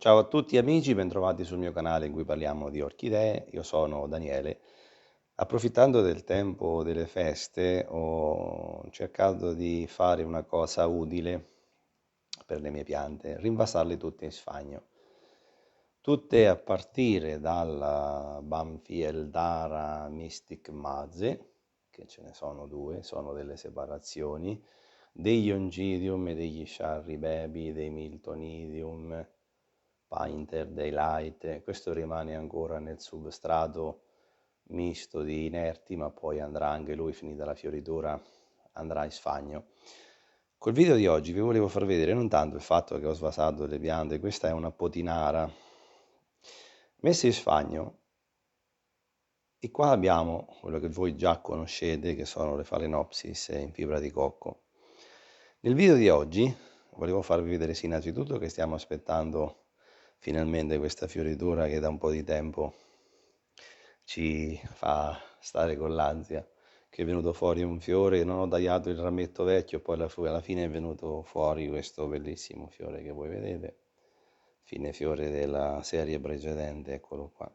Ciao a tutti amici, bentrovati sul mio canale in cui parliamo di orchidee. Io sono Daniele. Approfittando del tempo delle feste, ho cercato di fare una cosa utile per le mie piante, rinvasarle tutte in sfagno. Tutte a partire dalla Banfieldara Mystic Maze, che ce ne sono due, sono delle separazioni, degli Ongidium e degli Sharry Baby, dei Miltonidium, Painter, Daylight. Questo rimane ancora nel substrato misto di inerti, ma poi andrà anche lui, finita la fioritura, andrà in sfagno. Col video di oggi vi volevo far vedere non tanto il fatto che ho svasato le piante, questa è una potinara messa in sfagno, e qua abbiamo quello che voi già conoscete, che sono le Phalaenopsis in fibra di cocco. Nel video di oggi volevo farvi vedere sì, innanzitutto che stiamo aspettando finalmente questa fioritura che da un po' di tempo ci fa stare con l'ansia, che è venuto fuori un fiore, non ho tagliato il rametto vecchio, poi alla fine è venuto fuori questo bellissimo fiore che voi vedete, fine fiore della serie precedente, eccolo qua,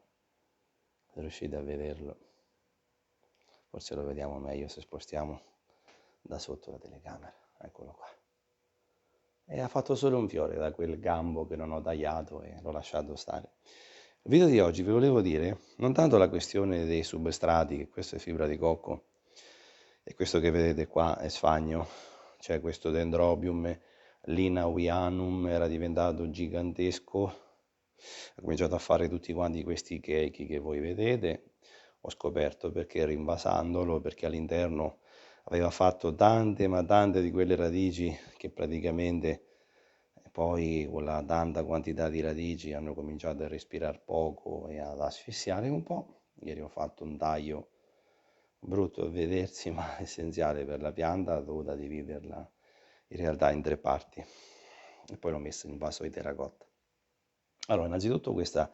se riuscite a vederlo, forse lo vediamo meglio se spostiamo da sotto la telecamera, eccolo qua. E ha fatto solo un fiore da quel gambo che non ho tagliato e l'ho lasciato stare. Il video di oggi vi volevo dire non tanto la questione dei substrati, che questo è fibra di cocco e questo che vedete qua è sfagno, cioè questo Dendrobium Linawianum era diventato gigantesco, ha cominciato a fare tutti quanti questi cake che voi vedete, ho scoperto perché rinvasandolo, perché all'interno aveva fatto tante ma tante di quelle radici che praticamente poi con la tanta quantità di radici hanno cominciato a respirare poco e ad asfissiare un po'. Ieri ho fatto un taglio brutto a vedersi ma essenziale per la pianta, ho dovuto dividerla in realtà in tre parti e poi l'ho messa in un vaso di terracotta. Allora, innanzitutto questa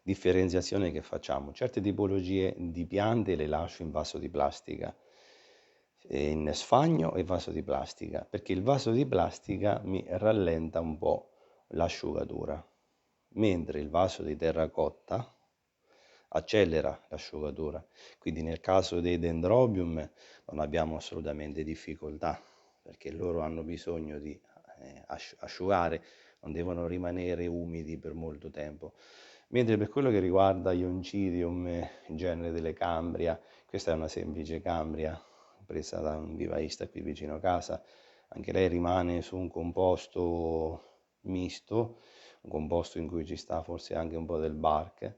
differenziazione che facciamo, certe tipologie di piante le lascio in vaso di plastica, in sfagno e vaso di plastica, perché il vaso di plastica mi rallenta un po' l'asciugatura, mentre il vaso di terracotta accelera l'asciugatura. Quindi nel caso dei dendrobium non abbiamo assolutamente difficoltà, perché loro hanno bisogno di asciugare, non devono rimanere umidi per molto tempo. Mentre per quello che riguarda gli Oncidium, in genere delle Cambria, questa è una semplice Cambria presa da un vivaista qui vicino a casa, anche lei rimane su un composto misto, un composto in cui ci sta forse anche un po' del bark.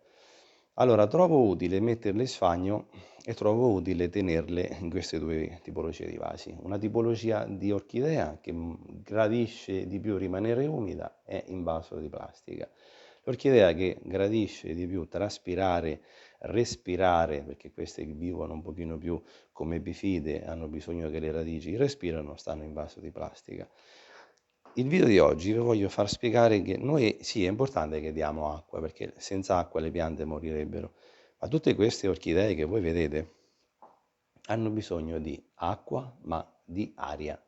Allora trovo utile metterle in sfagno e trovo utile tenerle in queste due tipologie di vasi. Una tipologia di orchidea che gradisce di più rimanere umida è in vaso di plastica. L'orchidea che gradisce di più traspirare, respirare, perché queste che vivono un pochino più come epifite hanno bisogno che le radici respirano, stanno in vaso di plastica. Il video di oggi vi voglio far spiegare che noi sì, è importante che diamo acqua, perché senza acqua le piante morirebbero, ma tutte queste orchidee che voi vedete hanno bisogno di acqua, ma di aria.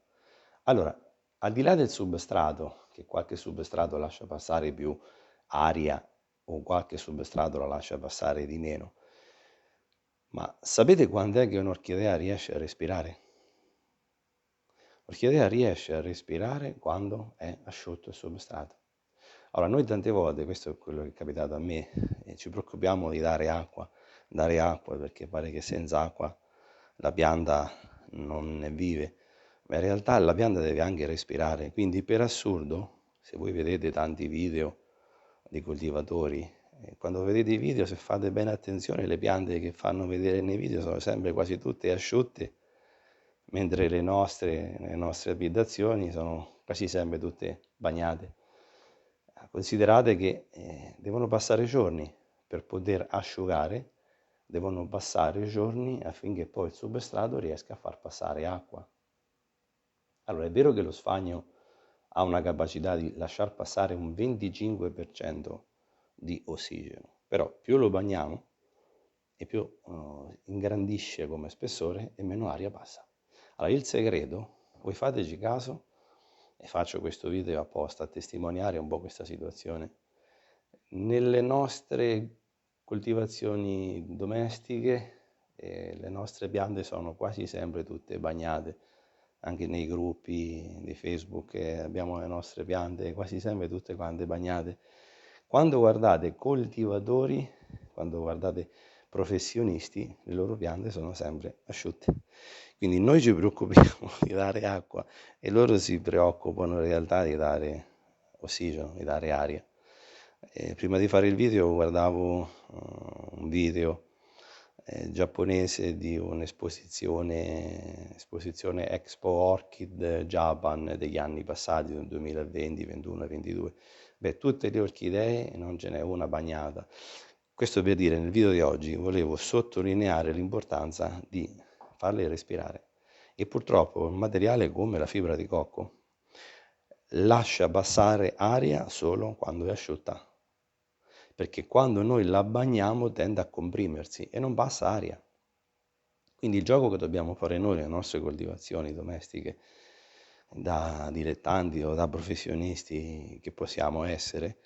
Allora, al di là del substrato, che qualche substrato lascia passare più aria o qualche substrato la lascia passare di meno, ma sapete quando è che un'orchidea riesce a respirare? L'orchidea riesce a respirare quando è asciutto il substrato. Allora, noi tante volte, questo è quello che è capitato a me, ci preoccupiamo di dare acqua perché pare che senza acqua la pianta non ne vive, ma in realtà la pianta deve anche respirare, quindi per assurdo, se voi vedete tanti video di coltivatori, quando vedete i video, se fate bene attenzione, le piante che fanno vedere nei video sono sempre quasi tutte asciutte, mentre le nostre abitazioni sono quasi sempre tutte bagnate. Considerate che devono passare giorni per poter asciugare, devono passare giorni affinché poi il substrato riesca a far passare acqua. Allora, è vero che lo sfagno ha una capacità di lasciar passare un 25% di ossigeno, però più lo bagniamo e più ingrandisce come spessore e meno aria passa. Allora, il segreto, voi fateci caso, e faccio questo video apposta a testimoniare un po' questa situazione, Nelle nostre coltivazioni domestiche, le nostre piante sono quasi sempre tutte bagnate, anche nei gruppi di Facebook abbiamo le nostre piante quasi sempre tutte quante bagnate. Quando guardate coltivatori, quando guardate professionisti, le loro piante sono sempre asciutte. Quindi noi ci preoccupiamo di dare acqua e loro si preoccupano in realtà di dare ossigeno, di dare aria. Prima di fare il video guardavo un video giapponese di esposizione Expo Orchid Japan degli anni passati, nel 2020, 21, 22. Beh, tutte le orchidee, non ce n'è una bagnata. Questo per dire, nel video di oggi volevo sottolineare l'importanza di farle respirare. E purtroppo un materiale come la fibra di cocco lascia passare aria solo quando è asciutta, perché quando noi la bagniamo tende a comprimersi e non passa aria. Quindi il gioco che dobbiamo fare noi nelle nostre coltivazioni domestiche, da dilettanti o da professionisti che possiamo essere,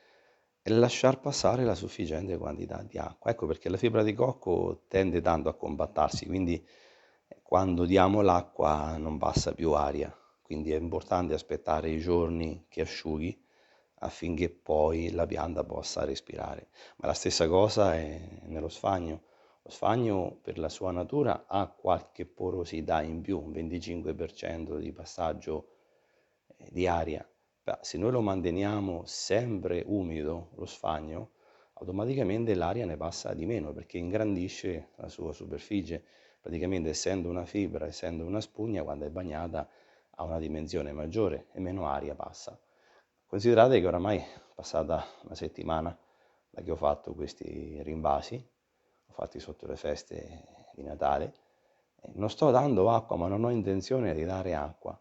è lasciar passare la sufficiente quantità di acqua. Ecco perché la fibra di cocco tende tanto a compattarsi, quindi quando diamo l'acqua non passa più aria, quindi è importante aspettare i giorni che asciughi affinché poi la pianta possa respirare. Ma la stessa cosa è nello sfagno. Lo sfagno per la sua natura ha qualche porosità in più, un 25% di passaggio di aria. Se noi lo manteniamo sempre umido, lo sfagno, automaticamente l'aria ne passa di meno perché ingrandisce la sua superficie. Praticamente essendo una fibra, essendo una spugna, quando è bagnata ha una dimensione maggiore e meno aria passa. Considerate che oramai è passata una settimana da che ho fatto questi rinvasi, ho fatti sotto le feste di Natale, non sto dando acqua, ma non ho intenzione di dare acqua.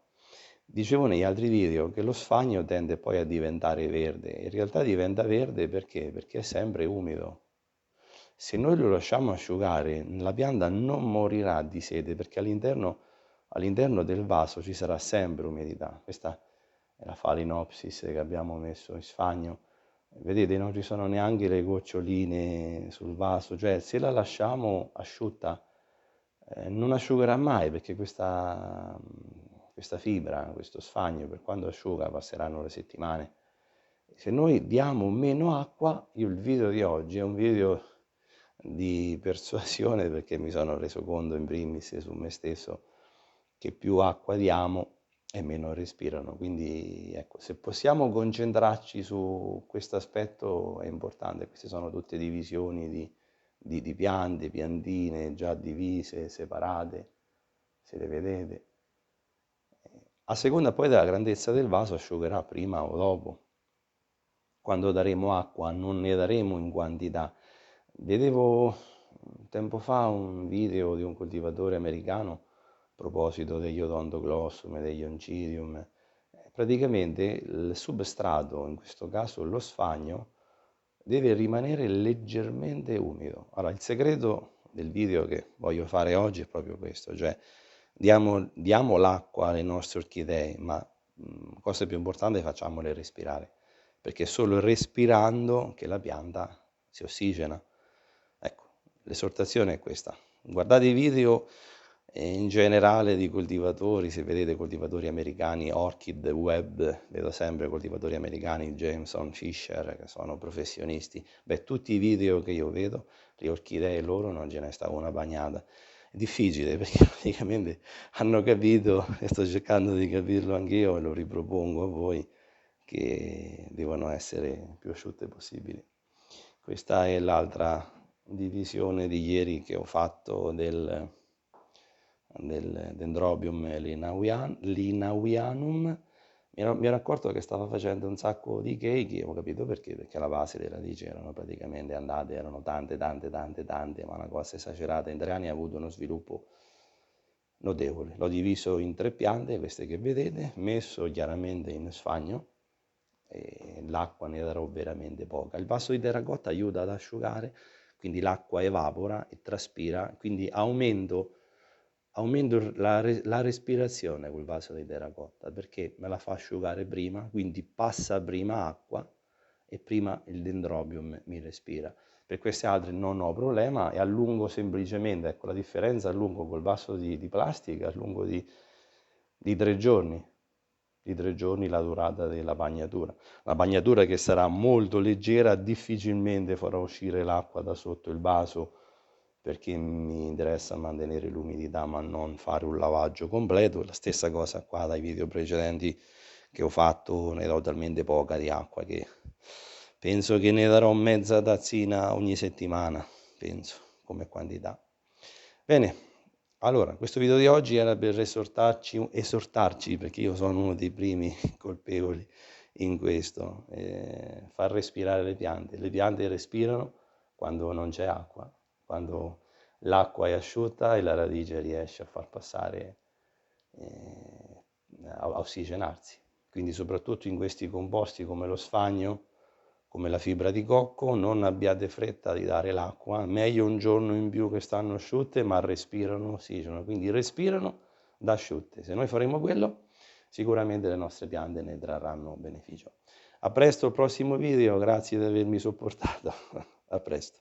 Dicevo negli altri video che lo sfagno tende poi a diventare verde, in realtà diventa verde perché? Perché è sempre umido. Se noi lo lasciamo asciugare, la pianta non morirà di sete perché all'interno del vaso ci sarà sempre umidità. Questa è la Phalaenopsis che abbiamo messo in sfagno. Vedete, non ci sono neanche le goccioline sul vaso, cioè se la lasciamo asciutta non asciugherà mai perché questa fibra, questo sfagno, per quando asciuga passeranno le settimane. Se noi diamo meno acqua, il video di oggi è un video di persuasione perché mi sono reso conto in primis su me stesso che più acqua diamo e meno respirano. Quindi ecco, se possiamo concentrarci su questo aspetto è importante. Queste sono tutte divisioni di piante, piantine già divise, separate, se le vedete. A seconda poi della grandezza del vaso asciugherà prima o dopo. Quando daremo acqua non ne daremo in quantità. Vedevo tempo fa un video di un coltivatore americano a proposito degli odontoglossum e degli oncidium. Praticamente il substrato, in questo caso lo sfagno, deve rimanere leggermente umido. Allora, il segreto del video che voglio fare oggi è proprio questo, cioè diamo l'acqua alle nostre orchidee, ma cosa più importante, facciamole respirare, perché è solo respirando che la pianta si ossigena. Ecco, l'esortazione è questa. Guardate i video in generale di coltivatori, se vedete coltivatori americani, Orchid Web, vedo sempre coltivatori americani, Jameson, Fisher, che sono professionisti. Beh, tutti i video che io vedo, le orchidee loro non ce ne sta una bagnata. È difficile perché praticamente hanno capito, e sto cercando di capirlo anch'io e lo ripropongo a voi, che devono essere più asciutte possibili. Questa è l'altra divisione di ieri che ho fatto del Dendrobium linawianum. Mi ero accorto che stava facendo un sacco di cake, ho capito perché la base delle radici erano praticamente andate, erano tante, ma una cosa esagerata. In 3 anni ha avuto uno sviluppo notevole. L'ho diviso in 3 piante, queste che vedete, messo chiaramente in sfagno, e l'acqua ne darò veramente poca. Il vaso di terracotta aiuta ad asciugare, quindi l'acqua evapora e traspira, quindi aumento la respirazione col vaso di terracotta perché me la fa asciugare prima, quindi passa prima acqua e prima il dendrobium mi respira. Per queste altre non ho problema e allungo semplicemente, ecco la differenza, allungo col vaso di plastica, allungo di 3 giorni, di 3 giorni la durata della bagnatura. La bagnatura che sarà molto leggera, difficilmente farà uscire l'acqua da sotto il vaso perché mi interessa mantenere l'umidità ma non fare un lavaggio completo. La stessa cosa qua dai video precedenti che ho fatto, ne do talmente poca di acqua che penso che ne darò mezza tazzina ogni settimana, penso, come quantità. Bene, allora, questo video di oggi era per esortarci, perché io sono uno dei primi colpevoli in questo, far respirare le piante. Le piante respirano quando non c'è acqua, quando l'acqua è asciutta e la radice riesce a far passare, a ossigenarsi. Quindi soprattutto in questi composti come lo sfagno, come la fibra di cocco, non abbiate fretta di dare l'acqua, meglio un giorno in più che stanno asciutte, ma respirano ossigeno, quindi respirano da asciutte. Se noi faremo quello, sicuramente le nostre piante ne trarranno beneficio. A presto al prossimo video, grazie di avermi sopportato. A presto.